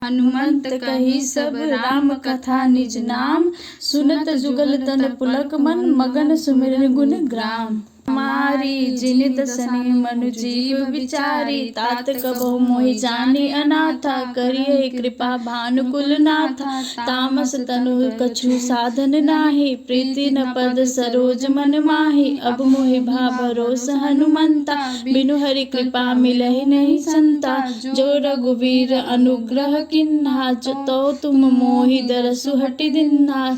हनुमंत कही सब राम कथा निज नाम, सुनत जुगल तन पुलक मन, मगन सुमिरन गुण ग्राम। हमारी जिनित सने मनु जीव विचारी, तात कबहु मोहि जानी अनाथा, करिए कृपा भानुकुल नाथा। तामस तनु कछु साधन नाही, प्रीति न पद सरोज मन माही। अब मोहि भा भरोस हनुमंता, बिनु हरि कृपा मिलहि नहीं संता। जो रघुवीर अनुग्रह किन्हा, तो तुम मोहि दरसु हटि दिन्हा।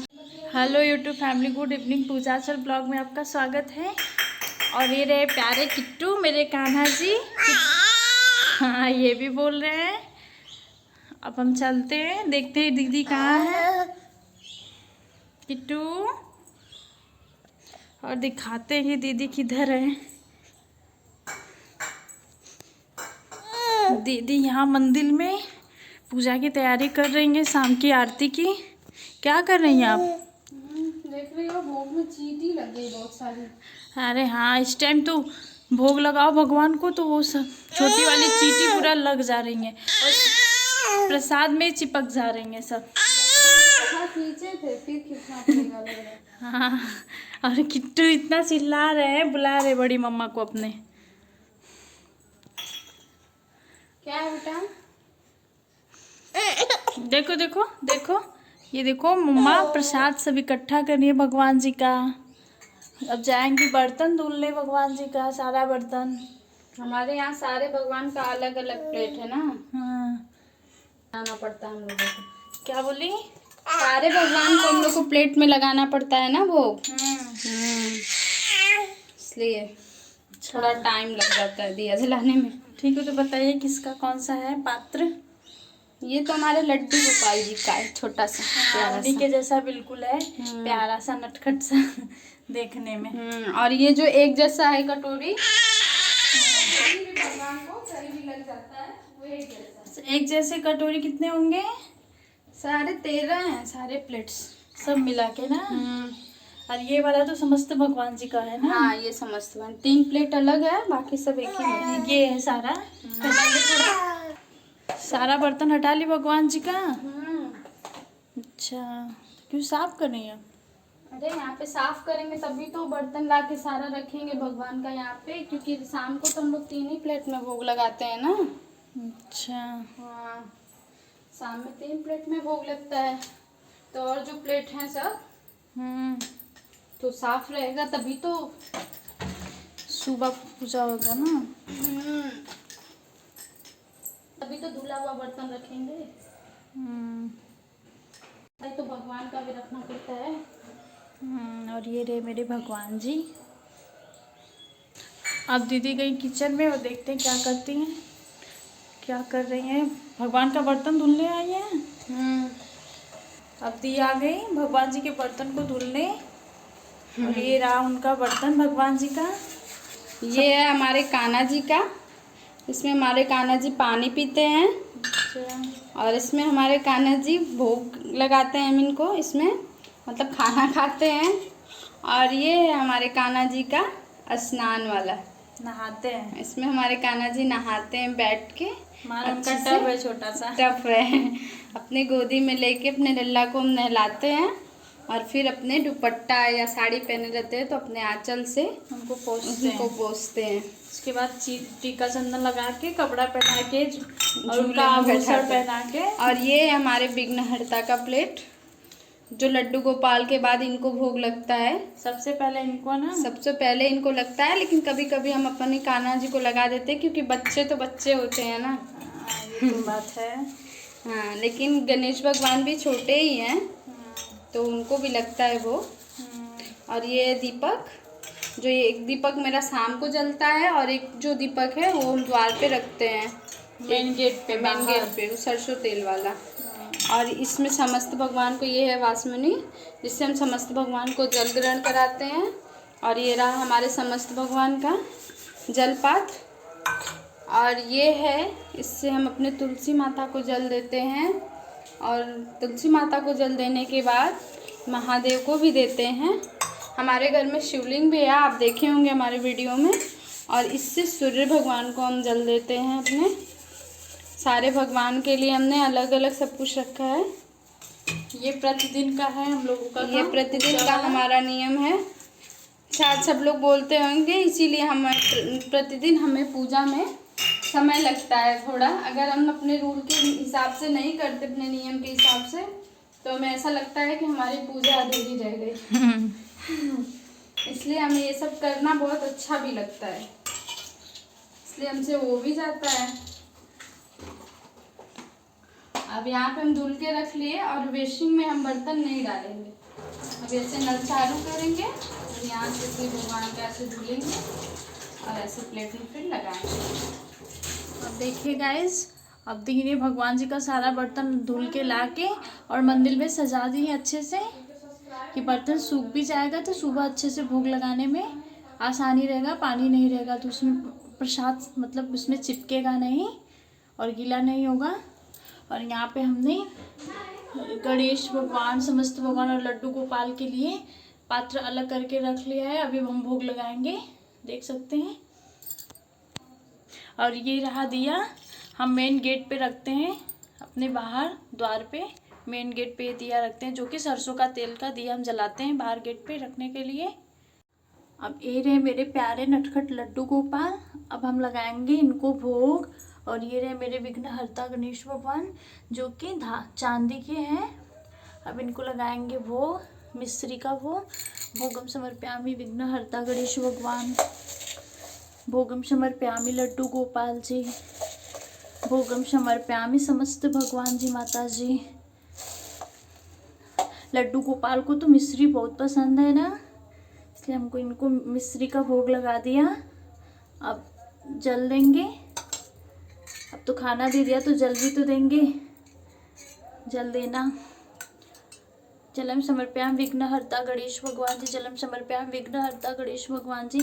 Hello YouTube family, good evening. Poojachal blog में आपका स्वागत है। और ये रहे प्यारे किट्टू, मेरे कान्हा जी। हाँ, ये भी बोल रहे हैं। अब हम चलते हैं, देखते हैं दीदी कहाँ है। किट्टू, और दिखाते हैं दीदी किधर है। दीदी यहाँ मंदिर में पूजा की तैयारी कर रही हैं, शाम की आरती की। क्या कर रही हैं आप? देख रही हो, भोग में चींटी लग गई बहुत सारी। अरे हाँ, इस टाइम तो भोग लगाओ भगवान को तो वो सब छोटी वाली चींटी पूरा लग जा रही है और प्रसाद में चिपक जा रही है सब। खींचे थे, फिर खींचना पड़ेगा लग रहा है। हाँ, और किट्टू इतना चिल्ला रहे हैं, बुला रहे बड़ी मम्मा को अपने। क्या है बेटा? देखो देखो देखो, ये देखो मम्मा प्रसाद सब इकट्ठा कर रही है भगवान जी का। अब जाएंगी बर्तन धुलने भगवान जी का, सारा बर्तन। हमारे यहाँ सारे भगवान का अलग अलग प्लेट है ना। हाँ, लगाना पड़ता है हम लोगों को। क्या बोली? सारे भगवान को हम लोग को प्लेट में लगाना पड़ता है ना भोग। इसलिए थोड़ा टाइम लग जाता है दिया जलाने में। ठीक है, तो बताइए किसका कौन सा है पात्र? ये तो हमारे लड्डू गोपाल जी का है, छोटा सा प्यारा उन्हीं सा के जैसा बिल्कुल है, प्यारा सा नटखट सा देखने में। और ये जो एक जैसा है कटोरी, भगवान को कहीं भी लग जाता है, वो एक जैसा। एक जैसे कटोरी कितने होंगे? सारे 13 हैं, सारे प्लेट्स सब मिला के ना। और ये वाला तो समस्त भगवान जी का है ना। हाँ, ये समस्त 3 प्लेट अलग है, बाकी सब एक ही में। ये है सारा। सारा बर्तन हटा ली भगवान जी का। अच्छा, क्यों साफ कर रही हैं? अरे यहाँ पे साफ करेंगे तभी तो बर्तन ला के सारा रखेंगे भगवान का यहाँ पे, क्योंकि शाम को तो हम लोग 3 ही प्लेट में भोग लगाते हैं ना। अच्छा, हाँ, शाम में 3 प्लेट में भोग लगता है, तो और जो प्लेट हैं सब तो साफ रहेगा तभी तो सुबह पूजा होगा ना। तभी तो धुला हुआ बर्तन रखेंगे। तो भगवान का भी रखना पड़ता है। और ये रहे मेरे भगवान जी। अब दीदी गई किचन में और देखते हैं क्या करती हैं, क्या कर रही हैं। भगवान का बर्तन धुलने आई हैं। अब दी आ गई भगवान जी के बर्तन को धुलने। और ये रहा उनका बर्तन भगवान जी का। ये है हमारे कान्हा जी का, इसमें हमारे कान्हा जी पानी पीते हैं। और इसमें हमारे कान्हा जी भोग लगाते हैं हम इनको, इसमें मतलब खाना खाते हैं। और ये है हमारे कान्हा जी का स्नान वाला, नहाते हैं। इसमें हमारे कान्हा जी नहाते हैं बैठ के। उनका टब है, छोटा सा टब है। अपने गोदी में लेके अपने लल्ला को हम नहलाते हैं और फिर अपने दुपट्टा या साड़ी पहने रहते हैं तो अपने आंचल से उनको पोंछते हैं। उसके बाद टीका चंदन लगा के, कपड़ा पहना के और उनका आभूषण पहना के। और ये हमारे विघ्नहर्ता का प्लेट, जो लड्डू गोपाल के बाद इनको भोग लगता है। सबसे पहले इनको लगता है, लेकिन कभी कभी हम अपने कान्हा जी को लगा देते हैं, क्योंकि बच्चे तो बच्चे होते हैं ना। ये तो बात है। हाँ, लेकिन गणेश भगवान भी छोटे ही हैं तो उनको भी लगता है वो। और ये दीपक, जो ये एक दीपक मेरा शाम को जलता है और एक जो दीपक है वो हम द्वार पे रखते हैं, मेन गेट पे, वो सरसों तेल वाला। और इसमें समस्त भगवान को, ये है वासमुनि, जिससे हम समस्त भगवान को जल ग्रहण कराते हैं। और ये रहा हमारे समस्त भगवान का जलपात्र। और ये है, इससे हम अपने तुलसी माता को जल देते हैं। और तुलसी माता को जल देने के बाद महादेव को भी देते हैं। हमारे घर में शिवलिंग भी है, आप देखे होंगे हमारे वीडियो में। और इससे सूर्य भगवान को हम जल देते हैं अपने सारे भगवान के लिए हमने अलग अलग सब कुछ रखा है। ये प्रतिदिन का है हम लोगों का ये काम, प्रतिदिन पूजा का है। हमारा नियम है, शायद सब लोग बोलते होंगे, इसीलिए हम प्रतिदिन हमें पूजा में समय लगता है थोड़ा। अगर हम अपने रूल के हिसाब से नहीं करते, अपने नियम के हिसाब से, तो हमें ऐसा लगता है कि हमारी पूजा अधूरी रह गई। इसलिए हमें ये सब करना बहुत अच्छा भी लगता है, इसलिए हमसे हो भी जाता है। अब यहाँ पे हम धुल के रख लिए और बेसिन में हम बर्तन नहीं डालेंगे। अब ऐसे नल चालू करेंगे और यहाँ से फिर भगवान का ऐसे धुलेंगे और ऐसे प्लेट में फिर लगाएंगे। अब देखिए गाइस, अब देखिए भगवान जी का सारा बर्तन धुल के ला के और मंदिर में सजा दिए अच्छे से, कि बर्तन सूख भी जाएगा तो सुबह अच्छे से भोग लगाने में आसानी रहेगा। पानी नहीं रहेगा तो उसमें प्रसाद मतलब उसमें चिपकेगा नहीं और गीला नहीं होगा। और यहाँ पे हमने गणेश भगवान, समस्त भगवान और लड्डू गोपाल के लिए पात्र अलग करके रख लिया है। अभी हम भोग लगाएंगे, देख सकते हैं। और ये रहा दिया, हम मेन गेट पे रखते हैं, अपने बाहर द्वार पे मेन गेट पे ये दिया रखते हैं, जो कि सरसों का तेल का दिया हम जलाते हैं बाहर गेट पे रखने के लिए। अब ये रहे मेरे प्यारे नटखट लड्डू गोपाल, अब हम लगाएंगे इनको भोग। और ये रहे मेरे विघ्नहर्ता गणेश भगवान, जो कि चांदी के हैं। अब इनको लगाएंगे भोग, मिश्री का भोग। भोगम समर्पयामि विघ्नहर्ता गणेश भगवान, भोगम समर्पयामि लड्डू गोपाल जी, भोगम समर्पयामि समस्त भगवान जी माता जी। लड्डू गोपाल को तो मिश्री बहुत पसंद है ना, इसलिए हमको इनको मिश्री का भोग लगा दिया। अब जल देंगे, अब तो खाना दे दिया तो जल भी तो देंगे, जल देना। जलम समर्पयामि विघ्नहर्ता गणेश भगवान जी, जलम समर्पयामि विघ्नहर्ता गणेश भगवान जी,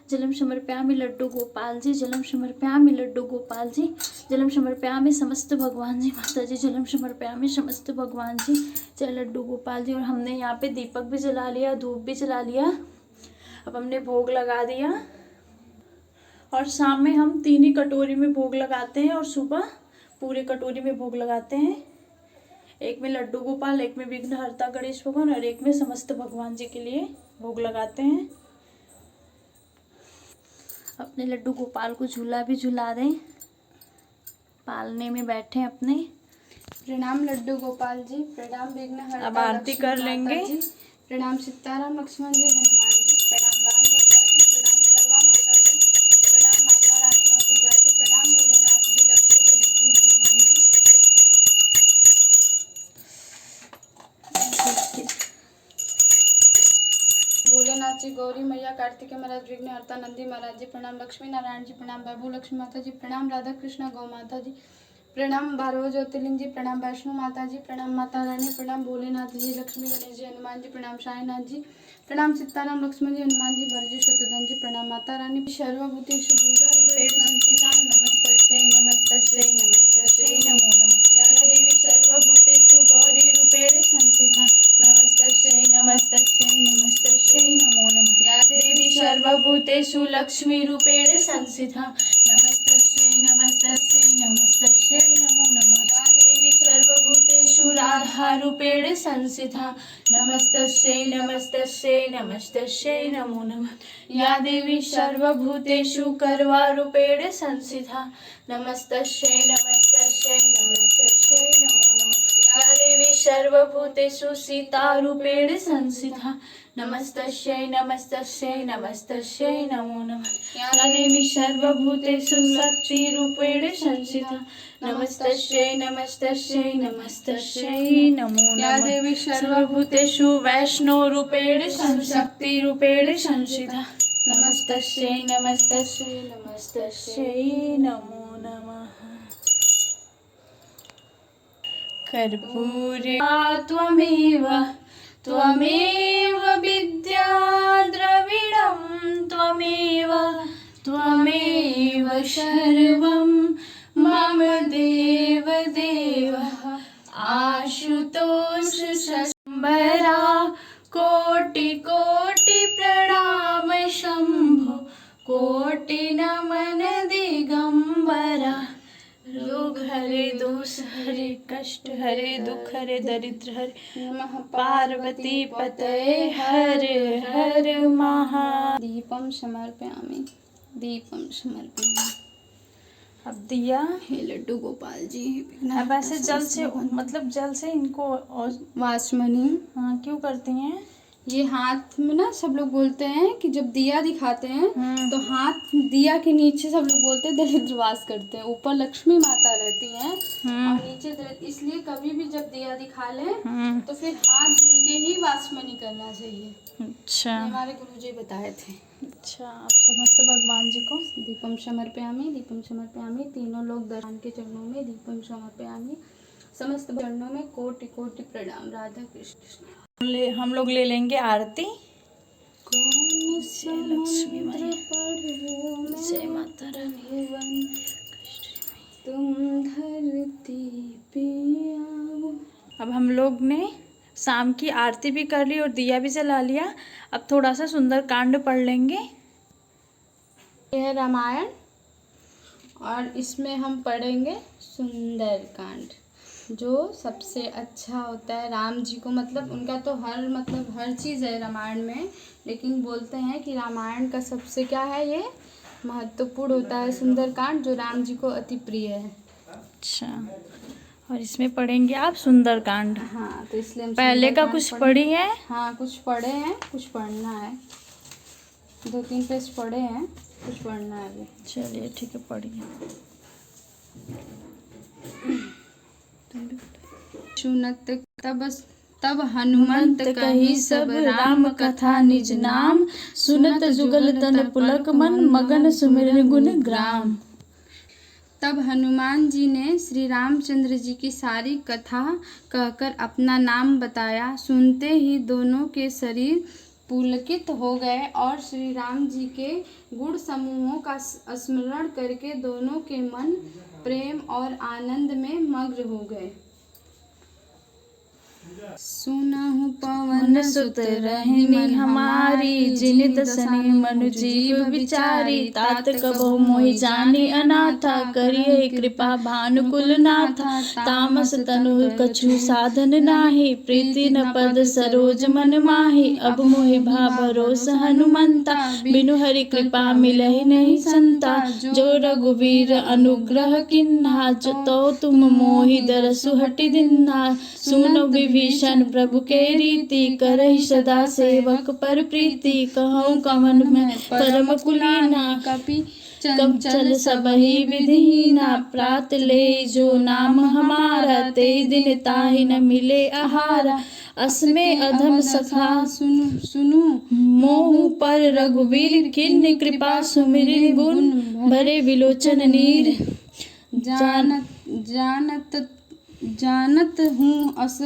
जलम समर्पयामि लड्डू गोपाल जी, जलम समर्पयामि लड्डू गोपाल जी, जलम समर्पयामि समस्त भगवान जी माता जी, जलम समर्पयामि समस्त भगवान जी, जय लड्डू गोपाल जी। और हमने यहाँ पे दीपक भी जला लिया, धूप भी जला लिया। अब हमने भोग लगा दिया और शाम में हम 3 ही कटोरी में भोग लगाते हैं और सुबह पूरे कटोरी में भोग लगाते हैं। एक में लड्डू गोपाल, एक में विघ्नहर्ता गणेश भगवान और एक में समस्त भगवान जी के लिए भोग लगाते हैं। अपने लड्डू गोपाल को झूला भी झूला दें, पालने में बैठे अपने। प्रणाम लड्डू गोपाल जी, प्रणाम विघ्नहर्ता अब आरती कर लक्ष्मी लेंगे। माता जी, प्रणाम सीताराम लक्ष्मण जी हनुमान जी, प्रणाम राम भगवान जी, प्रणाम सर्वा माता जी, प्रणाम माता रानी माँ दुर्गा जी, प्रणाम भोलेनाथ जी, लक्ष्मी गणेश जी हनुमान जी। भोलेनाथ जी, गौरी मैया, कार्तिकेय महाराज, विघ्नहर्ता नंदी महाराज जी, प्रणाम लक्ष्मी नारायण जी, प्रणाम वैभव लक्ष्मी माता जी, प्रणाम राधा कृष्ण गौ माता जी, प्रणाम 12 ज्योतिर्लिंग जी, प्रणाम वैष्णो माता जी, प्रणाम माता रानी, प्रणाम भोलेनाथ जी, लक्ष्मी गणेश जी हनुमान जी, प्रणाम साईनाथ जी, प्रणाम सीताराम लक्ष्मण जी हनुमान जी, भरजी शत्रुघ्न जी, प्रणाम माता रानी, सर्वभूतेषु दुर्गा रूपेण संस्थिता नमस्तस्यै नमस्तस्यै नमस्तस्यै नमो नमः। या देवी सर्वभूतेषु गौरी रूपेण संस्थिता नमस्तस्यै नमस्तस्यै नमस्तस्यै नमो नमः। या देवी सर्वभूतेषु लक्ष्मी रूपेण संस्थिता नमस्तस्यै नमस्तस्यै नमस्तस्यै नमो नमः। या देवी सर्वभूतेषु राधा रूपेण संस्थिता नमस्तस्यै नमस्तस्यै नमस्तस्यै नमो नमः। या देवी सर्वभूतेषु करवा रूपेण संस्थिता नमस्तस्यै नमस्तस्यै नमस्तस्यै नमो नमः। या देवी सर्वभूतेषु सीता रूपेण संस्थिता नमस्तस्यै नमस्तस्यै नमस्तस्यै नमो नमः। या देवी सर्वभूतेषु शक्ति रूपेण संस्थिता नमस्तस्यै नमस्तस्यै नमस्तस्यै नमो नमः। या देवी सर्वभूतेषु वैष्णो रूपेण शक्ति रूपेण संस्थिता नमस्तस्यै नमस्तस्यै नमस्तस्यै नमो नमः। कर्पूरे त्वमेव त्वमेव विद्या द्रविणं त्वमेव त्वमेव सर्वं मम देव देवः आशुतोष शंबरा कोटि कोटि प्रणाम शंभो कोटि नमन दिगंबरा रुघ हरे दोष हरे कष्ट हरे दुख हरे दरिद्र हरे नमः पार्वती पतये हर हर महा। दीपम समर्पयामि, दीपम समर्पयामि। अब दिया हे लड्डू गोपाल जी। अब ऐसे जल से मतलब जल से इनको और वासमनी। हाँ क्यों करती हैं? ये हाथ में ना सब लोग बोलते हैं कि जब दिया दिखाते हैं तो हाथ दिया के नीचे सब लोग बोलते हैं दरिद्र वास करते हैं। ऊपर लक्ष्मी माता रहती हैं और नीचे दरिद्र, इसलिए कभी भी जब दिया दिखा लें तो फिर हाथ धुल के ही वासमनी करना चाहिए। अच्छा, हमारे गुरुजी बताए थे। अच्छा, आप समझते भगवान जी को। दीपम समर्पयामि, दीपम समर्पयामि। तीनों लोग दर्शन के चरणों में दीपम समर्पयामि। समस्त चरणों में कोटि कोटि प्रणाम। राधा कृष्ण। हम लोग ले लेंगे आरती। कौन लक्ष्मी समुद्र माई, पढ़ो जय माता रानी। तुम धरती पे आओ। अब हम लोग ने शाम की आरती भी कर ली और दिया भी जला लिया। अब थोड़ा सा सुंदर कांड पढ़ लेंगे। यह है रामायण और इसमें हम पढ़ेंगे सुंदर कांड, जो सबसे अच्छा होता है। राम जी को मतलब उनका तो हर चीज़ है रामायण में, लेकिन बोलते हैं कि रामायण का सबसे क्या है, ये महत्वपूर्ण होता है सुंदर कांड, जो राम जी को अति प्रिय है। अच्छा, और इसमें पढ़ेंगे आप सुंदर कांड। हाँ, तो इसलिए हम पहले का कुछ पढ़ी है? हाँ, कुछ पढ़े हैं, कुछ पढ़ना है। 2-3 पेज पढ़े हैं, कुछ पढ़ना है अभी। चलिए ठीक है, पढ़िए। सुनत तब हनुमंत कही सब राम कथा निज नाम, सुनत जुगल तन पुलक मन मगन सुमिरन गुण ग्राम। तब हनुमान जी ने श्री रामचंद्र जी की सारी कथा कहकर अपना नाम बताया। सुनते ही दोनों के शरीर पुलकित हो गए और श्री राम जी के गुण समूहों का स्मरण करके दोनों के मन प्रेम और आनंद में मग्न हो गए। सुनहु पवन सुत रहनी हमारी, जिनित सने मनु जीव विचारी। तात कबहु मोहि जानी अनाथा, करिए कृपा भानुकुल नाथा। तामस तनु कछु साधन नाही, प्रीति न पद सरोज मन माही। अब मोहि भा भरोस हनुमंता, बिनु हरि कृपा मिलहि नहीं संता। जो रघुवीर अनुग्रह किन्हा, तो तुम मोहि दरसु हटि दिन्हा। सुनो विभीषण प्रभु के रीति, करहि सदा सेवक पर प्रीति। कहूँ कवन में परम कुलीना, कपि चंचल सबहि विधिहीना। प्रात ले जो नाम हमारा, ते दिन ताहि न मिले आहारा। असमे अधम सखा सुनु मोहु पर, रघुवीर किन्नी कृपा सुमिरि गुण भरे विलोचन नीर। जानत हूँ अस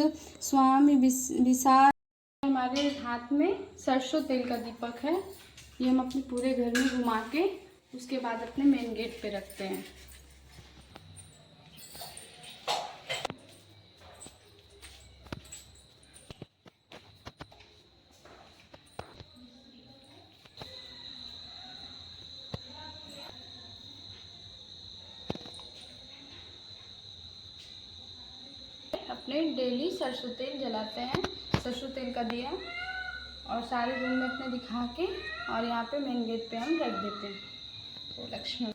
स्वामी विसार। हमारे हाथ में सरसों तेल का दीपक है, ये हम अपने पूरे घर में घुमा के उसके बाद अपने मेन गेट पे रखते हैं। अपने डेली सरसों तेल जलाते हैं, सरसों तेल का दिया, और सारे रूम में अपने दिखा के और यहाँ पे मेन गेट पे हम रख देते हैं। तो लक्ष्मी